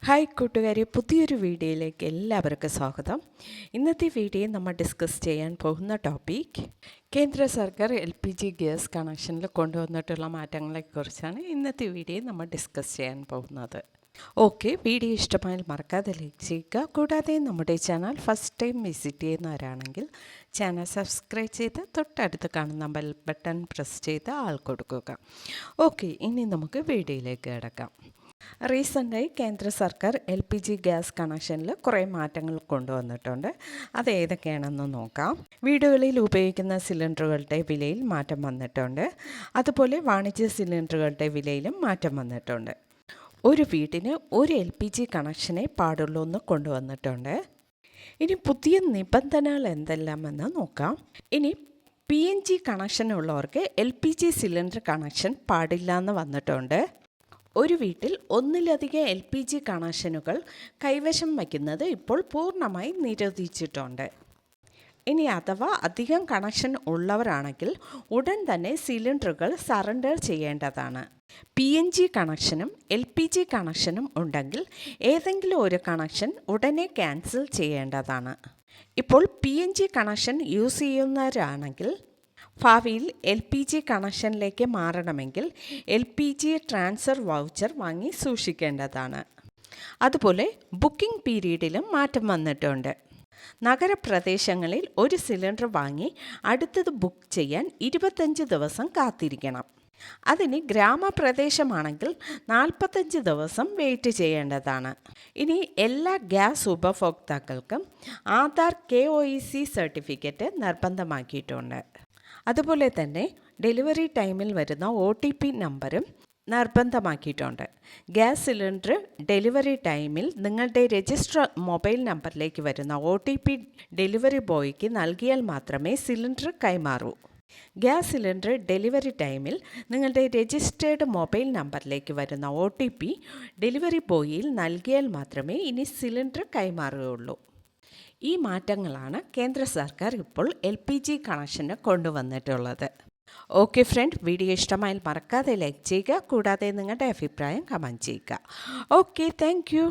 Hi കൂട്ടുകാരെ, പുതിയൊരു വീഡിയോയിലേക്ക് എല്ലാവർക്കും സ്വാഗതം. ഇന്നത്തെ വീഡിയോയിൽ നമ്മൾ ഡിസ്കസ് ചെയ്യാൻ പോകുന്ന ടോപ്പിക് കേന്ദ്ര സർക്കാർ LPG ഗ്യാസ് കണക്ഷനിൽ കൊണ്ടുവന്നിട്ടുള്ള മാറ്റങ്ങളെക്കുറിച്ചാണ് ഇന്നത്തെ വീഡിയോയിൽ നമ്മൾ ഡിസ്കസ് ചെയ്യാൻ പോകുന്നത്. ഓക്കെ, വീഡിയോ ഇഷ്ടമായാൽ മറക്കാതെ ലൈക്ക് ചെയ്യുക. കൂടാതെ നമ്മുടെ ചാനൽ ഫസ്റ്റ് ടൈം വിസിറ്റ് ചെയ്യുന്നവരാണെങ്കിൽ ചാനൽ സബ്സ്ക്രൈബ് ചെയ്ത് തൊട്ടടുത്ത് കാണുന്ന ബെൽ ബട്ടൺ പ്രസ് ചെയ്ത് ആൾ കൊടുക്കുക. ഓക്കെ, ഇനി നമുക്ക് വീഡിയോയിലേക്ക് കിടക്കാം. റീസെൻ്റായി കേന്ദ്ര സർക്കാർ LPG ഗ്യാസ് കണക്ഷനിൽ കുറേ മാറ്റങ്ങൾ കൊണ്ടുവന്നിട്ടുണ്ട്. അത് ഏതൊക്കെയാണെന്ന് നോക്കാം. വീടുകളിൽ ഉപയോഗിക്കുന്ന സിലിണ്ടറുകളുടെ വിലയിൽ മാറ്റം വന്നിട്ടുണ്ട്. അതുപോലെ വാണിജ്യ സിലിണ്ടറുകളുടെ വിലയിലും മാറ്റം വന്നിട്ടുണ്ട്. ഒരു വീടിന് ഒരു LPG കണക്ഷനേ പാടുള്ളൂ എന്ന് കൊണ്ടുവന്നിട്ടുണ്ട്. ഇനി പുതിയ നിബന്ധനകൾ എന്തെല്ലാമെന്ന് നോക്കാം. ഇനി PNG കണക്ഷനുള്ളവർക്ക് LPG സിലിണ്ടർ കണക്ഷൻ പാടില്ല എന്ന് വന്നിട്ടുണ്ട്. ഒരു വീട്ടിൽ ഒന്നിലധികം LPG കണക്ഷനുകൾ കൈവശം വയ്ക്കുന്നത് ഇപ്പോൾ പൂർണ്ണമായി നിരോധിച്ചിട്ടുണ്ട്. ഇനി അഥവാ അധികം കണക്ഷൻ ഉള്ളവരാണെങ്കിൽ ഉടൻ തന്നെ സിലിണ്ടറുകൾ സറണ്ടർ ചെയ്യേണ്ടതാണ്. PNG കണക്ഷനും LPG കണക്ഷനും ഉണ്ടെങ്കിൽ ഏതെങ്കിലും ഒരു കണക്ഷൻ ഉടനെ ക്യാൻസൽ ചെയ്യേണ്ടതാണ്. ഇപ്പോൾ PNG കണക്ഷൻ യൂസ് ചെയ്യുന്നവരാണെങ്കിൽ ഭാവിയിൽ LPG കണക്ഷനിലേക്ക് മാറണമെങ്കിൽ LPG ട്രാൻസ്ഫർ വൗച്ചർ വാങ്ങി സൂക്ഷിക്കേണ്ടതാണ്. അതുപോലെ ബുക്കിംഗ് പീരീഡിലും മാറ്റം വന്നിട്ടുണ്ട്. നഗരപ്രദേശങ്ങളിൽ ഒരു സിലിണ്ടർ വാങ്ങി അടുത്തത് ബുക്ക് ചെയ്യാൻ 25 ദിവസം കാത്തിരിക്കണം. അതിന് ഗ്രാമപ്രദേശമാണെങ്കിൽ 45 ദിവസം വെയിറ്റ് ചെയ്യേണ്ടതാണ്. ഇനി എല്ലാ ഗ്യാസ് ഉപഭോക്താക്കൾക്കും ആധാർ KOEC സർട്ടിഫിക്കറ്റ് നിർബന്ധമാക്കിയിട്ടുണ്ട്. അതുപോലെ തന്നെ ഡെലിവറി ടൈമിൽ വരുന്ന OTP നമ്പറും നിർബന്ധമാക്കിയിട്ടുണ്ട്. ഗ്യാസ് സിലിണ്ടർ ഡെലിവറി ടൈമിൽ നിങ്ങളുടെ രജിസ്റ്റർ മൊബൈൽ നമ്പറിലേക്ക് വരുന്ന OTP ഡെലിവറി ബോയ്ക്ക് നൽകിയാൽ മാത്രമേ സിലിണ്ടർ കൈമാറൂ. ഗ്യാസ് സിലിണ്ടർ ഡെലിവറി ടൈമിൽ നിങ്ങളുടെ രജിസ്റ്റേർഡ് മൊബൈൽ നമ്പറിലേക്ക് വരുന്ന OTP ഡെലിവറി ബോയിൽ നൽകിയാൽ മാത്രമേ ഇനി സിലിണ്ടർ കൈമാറുകയുള്ളൂ. ഈ മാറ്റങ്ങളാണ് കേന്ദ്ര സർക്കാർ ഇപ്പോൾ LPG കണക്ഷന് കൊണ്ടുവന്നിട്ടുള്ളത്. ഓക്കെ ഫ്രണ്ട്, വീഡിയോ ഇഷ്ടമായാൽ മറക്കാതെ ലൈക്ക് ചെയ്യുക. കൂടാതെ നിങ്ങളുടെ അഭിപ്രായം കമൻറ്റ് ചെയ്യുക. Okay, thank you.